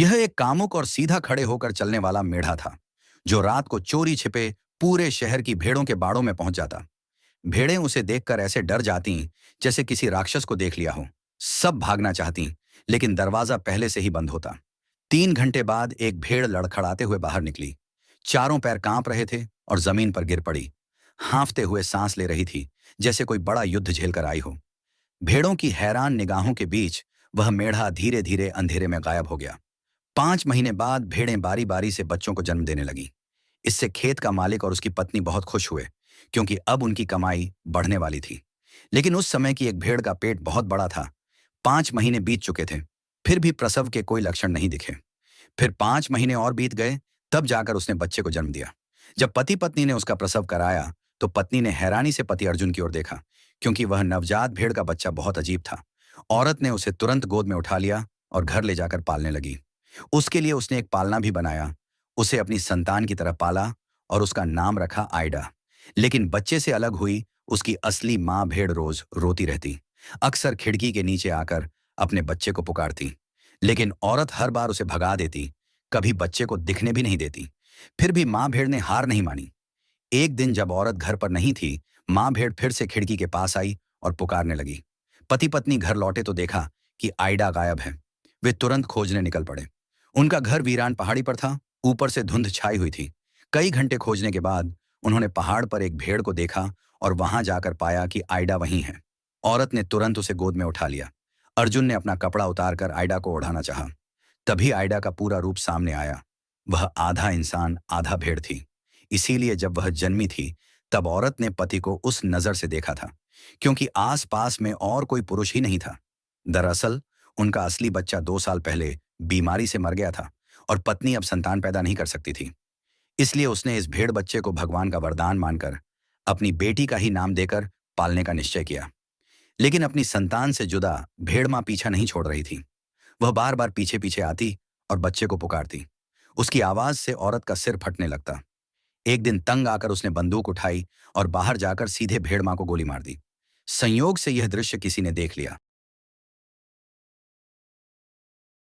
यह एक कामुक और सीधा खड़े होकर चलने वाला मेढ़ा था, जो रात को चोरी छिपे पूरे शहर की भेड़ों के बाड़ों में पहुंच जाता। भेड़ें उसे देखकर ऐसे डर जाती जैसे किसी राक्षस को देख लिया हो। सब भागना चाहती, लेकिन दरवाजा पहले से ही बंद होता। 3 घंटे बाद एक भेड़ लड़खड़ाते हुए बाहर निकली। चारों पैर कांप रहे थे और जमीन पर गिर पड़ी। हांफते हुए सांस ले रही थी, जैसे कोई बड़ा युद्ध झेल कर आई हो। भेड़ों की हैरान निगाहों के बीच वह मेढ़ा धीरे धीरे अंधेरे में गायब हो गया। 5 महीने बाद भेड़ें बारी बारी से बच्चों को जन्म देने लगी। इससे खेत का मालिक और उसकी पत्नी बहुत खुश हुए, क्योंकि अब उनकी कमाई बढ़ने वाली थी। लेकिन उस समय की एक भेड़ का पेट बहुत बड़ा था। 5 महीने बीत चुके थे, फिर भी प्रसव के कोई लक्षण नहीं दिखे। फिर 5 महीने और बीत गए, तब जाकर उसने बच्चे को जन्म दिया। जब पति पत्नी ने उसका प्रसव कराया, तो पत्नी ने हैरानी से पति अर्जुन की ओर देखा, क्योंकि वह नवजात भेड़ का बच्चा बहुत अजीब था। औरत ने उसे तुरंत गोद में उठा लिया और घर ले जाकर पालने लगी। उसके लिए उसने एक पालना भी बनाया, उसे अपनी संतान की तरह पाला और उसका नाम रखा आइडा। लेकिन बच्चे से अलग हुई उसकी असली माँ भेड़ रोज रोती रहती, अक्सर खिड़की के नीचे आकर अपने बच्चे को पुकारती। लेकिन औरत हर बार उसे भगा देती, कभी बच्चे को दिखने भी नहीं देती। फिर भी माँ भेड़ ने हार नहीं मानी। एक दिन जब औरत घर पर नहीं थी, माँ भेड़ फिर से खिड़की के पास आई और पुकारने लगी। पति पत्नी घर लौटे तो देखा कि आइडा गायब है। वे तुरंत खोजने निकल पड़े। उनका घर वीरान पहाड़ी पर था, ऊपर से धुंध छाई हुई थी। कई घंटे खोजने के बाद उन्होंने पहाड़ पर एक भेड़ को देखा और वहां जाकर पाया कि आइडा वहीं है। औरत ने तुरंत उसे गोद में उठा लिया। अर्जुन ने अपना कपड़ा उतारकर आइडा को ओढ़ाना चाहा। तभी आइडा का पूरा रूप सामने आया। वह आधा इंसान आधा भेड़ थी। इसीलिए जब वह जन्मी थी, तब औरत ने पति को उस नजर से देखा था, क्योंकि आस-पास में और कोई पुरुष ही नहीं था। दरअसल उनका असली बच्चा 2 साल पहले बीमारी से मर गया था और पत्नी अब संतान पैदा नहीं कर सकती थी। इसलिए उसने इस भेड़ बच्चे को भगवान का वरदान मानकर अपनी बेटी का ही नाम देकर पालने का निश्चय किया। लेकिन अपनी संतान से जुदा भेड़ मां पीछा नहीं छोड़ रही थी। वह बार बार पीछे पीछे आती और बच्चे को पुकारती। उसकी आवाज से औरत का सिर फटने लगता। एक दिन तंग आकर उसने बंदूक उठाई और बाहर जाकर सीधे भेड़ मां को गोली मार दी। संयोग से यह दृश्य किसी ने देख लिया।